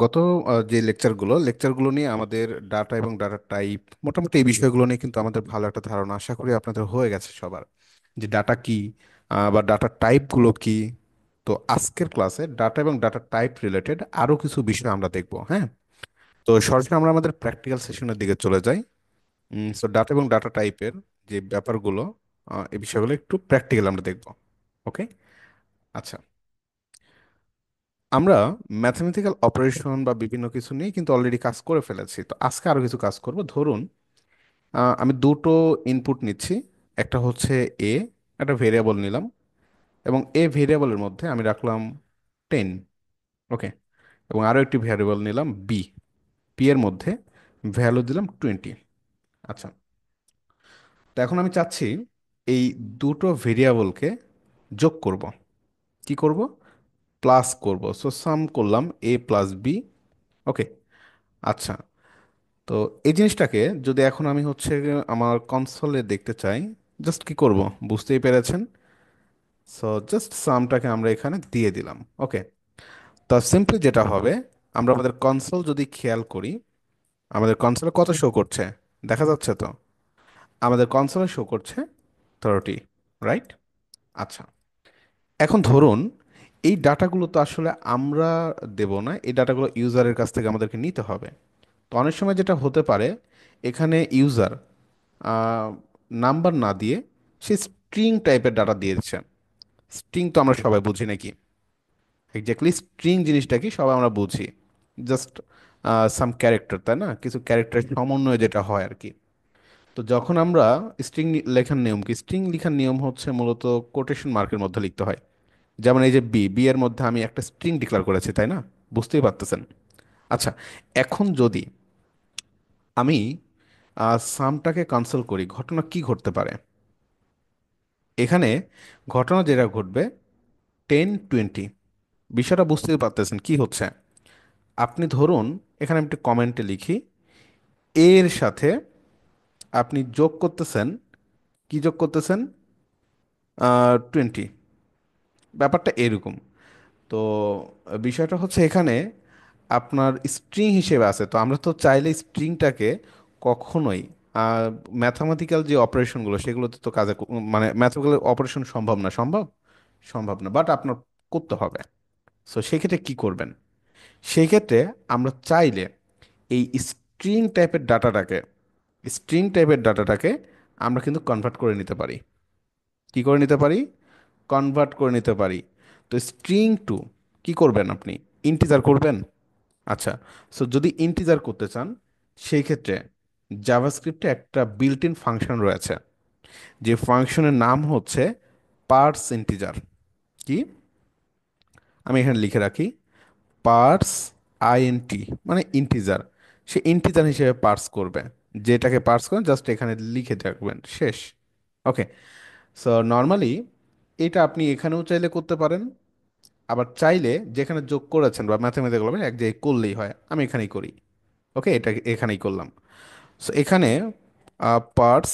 গত যে লেকচারগুলো নিয়ে আমাদের ডাটা এবং ডাটা টাইপ মোটামুটি এই বিষয়গুলো নিয়ে কিন্তু আমাদের ভালো একটা ধারণা আশা করি আপনাদের হয়ে গেছে সবার, যে ডাটা কি বা ডাটা টাইপগুলো কি। তো আজকের ক্লাসে ডাটা এবং ডাটা টাইপ রিলেটেড আরো কিছু বিষয় আমরা দেখব। হ্যাঁ, তো সরাসরি আমরা আমাদের প্র্যাকটিক্যাল সেশনের দিকে চলে যাই। সো ডাটা এবং ডাটা টাইপের যে ব্যাপারগুলো, এই বিষয়গুলো একটু প্র্যাকটিক্যাল আমরা দেখব। ওকে, আচ্ছা। আমরা ম্যাথমেটিক্যাল অপারেশন বা বিভিন্ন কিছু নিয়ে কিন্তু অলরেডি কাজ করে ফেলেছি, তো আজকে আরো কিছু কাজ করব। ধরুন আমি দুটো ইনপুট নিচ্ছি, একটা হচ্ছে এ, একটা ভেরিয়েবল নিলাম, এবং এ ভেরিয়েবলের মধ্যে আমি রাখলাম 10। ওকে, এবং আরো একটি ভেরিয়েবল নিলাম বি, পি এর মধ্যে ভ্যালু দিলাম 20। আচ্ছা, তো এখন আমি চাচ্ছি এই দুটো ভেরিয়েবলকে যোগ করব। কি করব? প্লাস করব। সো সাম করলাম এ প্লাস বি। ওকে, আচ্ছা। তো এই জিনিসটাকে যদি এখন আমি হচ্ছে গিয়ে আমার কনসোলে দেখতে চাই, জাস্ট কি করব? বুঝতেই পেরেছেন। সো জাস্ট সামটাকে আমরা এখানে দিয়ে দিলাম। ওকে, তো সিম্পলি যেটা হবে, আমরা আমাদের কনসোল যদি খেয়াল করি, আমাদের কনসোলে কত শো করছে দেখা যাচ্ছে তো? আমাদের কনসোলে শো করছে 30, রাইট? আচ্ছা, এখন ধরুন এই ডাটাগুলো তো আসলে আমরা দেব না, এই ডাটাগুলো ইউজারের কাছ থেকে আমাদেরকে নিতে হবে। তো অনেক সময় যেটা হতে পারে, এখানে ইউজার নাম্বার না দিয়ে সে স্ট্রিং টাইপের ডাটা দিয়েছে। স্ট্রিং তো আমরা সবাই বুঝি নাকি? এক্স্যাক্টলি স্ট্রিং জিনিসটা কি সবাই আমরা বুঝি, জাস্ট সাম ক্যারেক্টার, তাই না? কিছু ক্যারেক্টারের সমন্বয়ে যেটা হয় আর কি। তো যখন আমরা স্ট্রিং লেখার নিয়ম কি, স্ট্রিং লেখার নিয়ম হচ্ছে মূলত কোটেশন মার্কের মধ্যে লিখতে হয়। যেমন এই যে বি, বি এর মধ্যে আমি একটা স্ট্রিং ডিক্লেয়ার করেছি, তাই না? বুঝতেই পারতেছেন। আচ্ছা, এখন যদি আমি সামটাকে ক্যান্সেল করি, ঘটনা কি ঘটতে পারে? এখানে ঘটনা যেটা ঘটবে 10-20, বিষয়টা বুঝতেই পারতেছেন কি হচ্ছে। আপনি ধরুন এখানে আমি একটু কমেন্টে লিখি, এর সাথে আপনি যোগ করতেছেন, কি যোগ করতেছেন? 20। ব্যাপারটা এরকম। তো বিষয়টা হচ্ছে এখানে আপনার স্ট্রিং হিসেবে আছে, তো আমরা তো চাইলে স্ট্রিংটাকে কখনোই ম্যাথামেটিক্যাল যে অপারেশনগুলো সেগুলোতে তো মানে ম্যাথমেটিক্যাল অপারেশন সম্ভব না, সম্ভব সম্ভব না, বাট আপনার করতে হবে। সো সেক্ষেত্রে কি করবেন? সেই ক্ষেত্রে আমরা চাইলে এই স্ট্রিং টাইপের ডাটাটাকে আমরা কিন্তু কনভার্ট করে নিতে পারি। কি করে নিতে পারি? কনভার্ট করে নিতে পারি। তো স্ট্রিং টু কি করবেন আপনি? ইন্টিজার করবেন। আচ্ছা, সো যদি ইন্টিজার করতে চান, সেই ক্ষেত্রে জাভাস্ক্রিপ্টে একটা বিল্ট ইন ফাংশন রয়েছে, যে ফাংশনের নাম হচ্ছে পার্স ইন্টিজার। কি? আমি এখানে লিখে রাখি, পার্স আইএনটি, মানে ইন্টিজার। সে ইন্টিজার হিসেবে পার্স করবে, যেটাকে পার্স করেন জাস্ট এখানে লিখে রাখবেন, শেষ। ওকে, সো নর্মালি এটা আপনি এখানেও চাইলে করতে পারেন, আবার চাইলে যেখানে যোগ করেছেন বা ম্যাথমেটিক্যাল এক জায়গায় করলেই হয়, আমি এখানেই করি। ওকে, এটা এখানেই করলাম। সো এখানে পার্স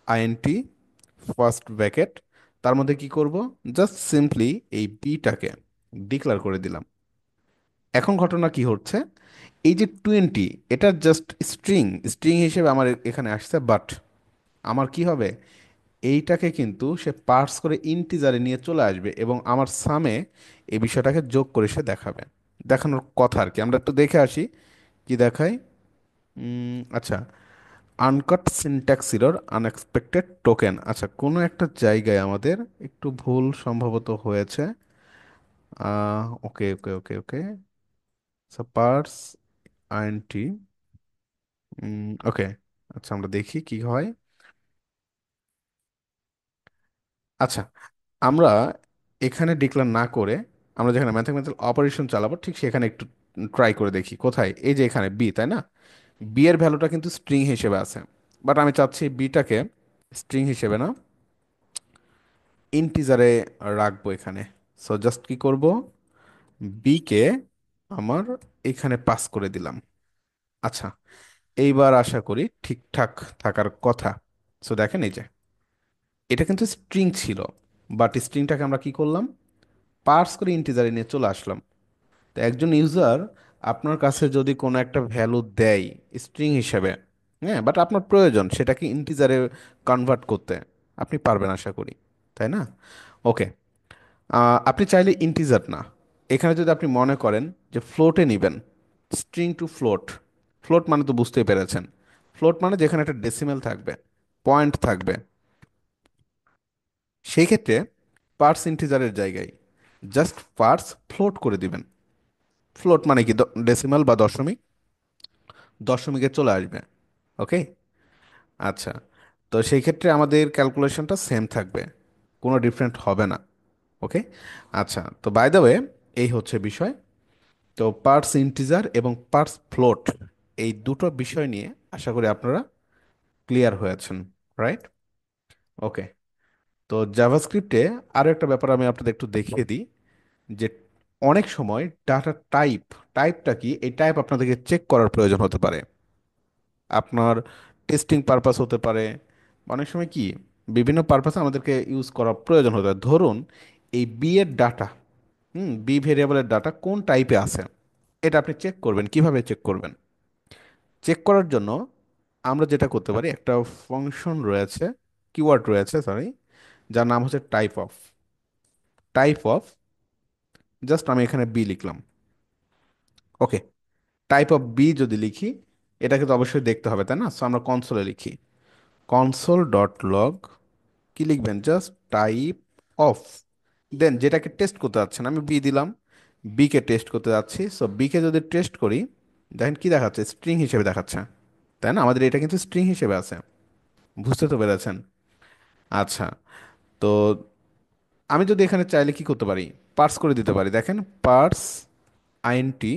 আইএনটি ফার্স্ট ব্র্যাকেট, তার মধ্যে কি করব? জাস্ট সিম্পলি এই বিটাকে ডিক্লেয়ার করে দিলাম। এখন ঘটনা কি হচ্ছে, এই যে 20, এটা জাস্ট স্ট্রিং, স্ট্রিং হিসেবে আমার এখানে আসছে, বাট আমার কি হবে? এইটাকে কিন্তু সে পার্স করে ইন্টিজারে নিয়ে চলে আসবে এবং আমার সামে এই বিষয়টাকে যোগ করে সে দেখাবে। দেখানোর কথা আর কি, আমরা একটু দেখে আসি কি দেখায়। আচ্ছা, uncut syntax error unexpected token. আচ্ছা, কোনো একটা জায়গায় আমাদের একটু ভুল সম্ভবত হয়েছে। ওকে ওকে ওকে ওকে, পার্স আইএনটি। ওকে, আচ্ছা আমরা দেখি কি হয়। আচ্ছা, আমরা এখানে ডিক্লেয়ার না করে আমরা যেখানে ম্যাথমেটিক্যাল অপারেশন চালাবো ঠিক সেখানে একটু ট্রাই করে দেখি কোথায়। এই যে এখানে বি, তাই না? বি এর ভ্যালুটা কিন্তু স্ট্রিং হিসেবে আছে, বাট আমি চাচ্ছি বিটাকে স্ট্রিং হিসেবে না, ইন্টিজারে রাখবো এখানে। সো জাস্ট কি করব? বি কে আমার এখানে পাস করে দিলাম। আচ্ছা, এইবার আশা করি ঠিকঠাক থাকার কথা। সো দেখেন এই যে এটা কিন্তু স্ট্রিং ছিল, বাট স্ট্রিংটাকে আমরা কি করলাম? পার্স করে ইন্টিজারে নিয়ে চলে আসলাম। তো একজন ইউজার আপনার কাছে যদি কোনো একটা ভ্যালু দেয় স্ট্রিং হিসেবে, হ্যাঁ, বাট আপনার প্রয়োজন সেটাকে ইন্টিজারে কনভার্ট করতে, আপনি পারবেন আশা করি, তাই না? ওকে। আপনি চাইলে ইন্টিজার না, এখানে যদি আপনি মনে করেন যে ফ্লোটে নেবেন, স্ট্রিং টু ফ্লোট। ফ্লোট মানে তো বুঝতেই পেরেছেন, ফ্লোট মানে যেখানে একটা ডেসিমেল থাকবে, পয়েন্ট থাকবে, সেই ক্ষেত্রে পার্স ইন্টিজারের জায়গায় জাস্ট পার্স ফ্লোট করে দিবেন। ফ্লোট মানে কি ডেসিমাল বা দশমিক, দশমিকে চলে আসবে। ওকে। আচ্ছা, তো সেই ক্ষেত্রে আমাদের ক্যালকুলেশনটা সেম থাকবে, কোনো ডিফারেন্ট হবে না। ওকে। আচ্ছা, তো বাই দ্য ওয়ে, এই হচ্ছে বিষয়। তো পার্টস ইন্টিজার এবং পার্টস ফ্লোট, এই দুটো বিষয় নিয়ে আশা করি আপনারা ক্লিয়ার হয়েছেন, রাইট? ওকে। তো জাভাস্ক্রিপ্টে আরও একটা ব্যাপার আমি আপনাদের একটু দেখিয়ে দিই, যে অনেক সময় ডাটা টাইপ, টাইপটা কি, এই টাইপ আপনাদেরকে চেক করার প্রয়োজন হতে পারে, আপনার টেস্টিং পারপাস হতে পারে, অনেক সময় কি বিভিন্ন পারপাসে আমাদেরকে ইউজ করা প্রয়োজন হতে পারে। ধরুন এই বি এর ডাটা, বি ভেরিয়েবলের ডাটা কোন টাইপে আছে, এটা আপনি চেক করবেন। কিভাবে চেক করবেন? চেক করার জন্য আমরা যেটা করতে পারি, একটা ফাংশন রয়েছে, কিওয়ার্ড রয়েছে, সরি, যার নাম হচ্ছে type of. Type of, just আমি এখানে বি লিখলাম। ওকে। টাইপ অফ বি যদি লিখি, এটাকে তো অবশ্যই দেখতে হবে, তাই না? সো আমরা কনসোলে লিখি, কনসোল ডট লগ, কি লিখবেন, জাস্ট টাইপ অফ। দেন যেটাকে টেস্ট করতে যাচ্ছেন, আমি বি দিলাম, বি কে টেস্ট করতে যাচ্ছি। সো বি কে যদি টেস্ট করি, দেখেন কি দেখাচ্ছে, স্ট্রিং হিসেবে দেখাচ্ছে, তাই না? আমাদের এটা কিন্তু স্ট্রিং হিসেবে আছে, বুঝতে তো পেরেছেন? আচ্ছা, তো আমি যদি এখানে চাইলে কি করতে পারি, পার্স করে দিতে পারি, দেখেন, পার্স আইএনটি,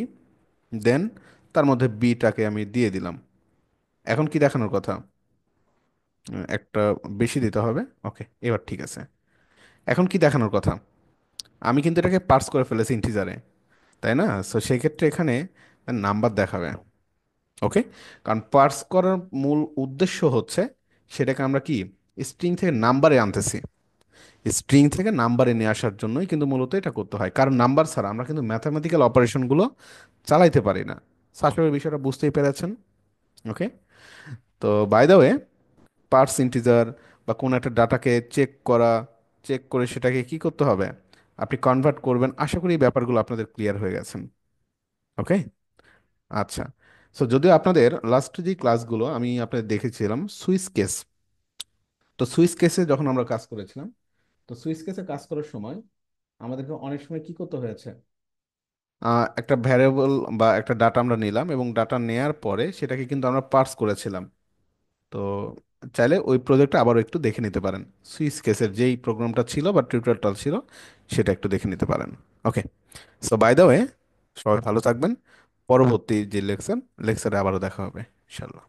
দেন তার মধ্যে বিটাকে আমি দিয়ে দিলাম। এখন কি দেখানোর কথা? একটা বেশি দিতে হবে। ওকে, এবার ঠিক আছে। এখন কি দেখানোর কথা, আমি কিন্তু এটাকে পার্স করে ফেলেছি ইন্টিজারে, তাই না? সো সেই ক্ষেত্রে এখানে নাম্বার দেখাবে। ওকে। কারণ পার্স করার মূল উদ্দেশ্য হচ্ছে সেটাকে আমরা কি স্ট্রিং থেকে নাম্বারে আনতেছি, স্ট্রিং থেকে নাম্বারে নিয়ে আসার জন্যই কিন্তু মূলত এটা করতে হয়, কারণ নাম্বার ছাড়া আমরা কিন্তু ম্যাথামেটিক্যাল অপারেশনগুলো চালাইতে পারি না। So আশা করি বিষয়টা বুঝতেই পেরেছেন। ওকে। তো by the way, parse integer বা কোনো একটা ডাটাকে চেক করা, চেক করে সেটাকে কি করতে হবে, আপনি কনভার্ট করবেন, আশা করি এই ব্যাপারগুলো আপনাদের ক্লিয়ার হয়ে গেছেন। ওকে। আচ্ছা, সো যদিও আপনাদের লাস্ট যে ক্লাসগুলো আমি আপনাদের দেখেছিলাম সুইস কেস, তো সুইস কেসে যখন আমরা কাজ করেছিলাম, তো সুইস কেসে কাজ করার সময় আমাদেরকে অনেক সময় কি করতে হয়েছে, একটা ভ্যারিয়েবল বা একটা ডাটা আমরা নিলাম এবং ডাটা নেয়ার পরে সেটাকে কিন্তু আমরা পার্স করেছিলাম। তো চাইলে ওই প্রজেক্টটা আবারও একটু দেখে নিতে পারেন, সুইস কেসের যেই প্রোগ্রামটা ছিল বা টিউটোরিয়ালটা ছিল সেটা একটু দেখে নিতে পারেন। ওকে। সো বাই দ্য ওয়ে, সবাই ভালো থাকবেন। পরবর্তী যে লেকচারে আবারও দেখা হবে ইনশাল্লাহ।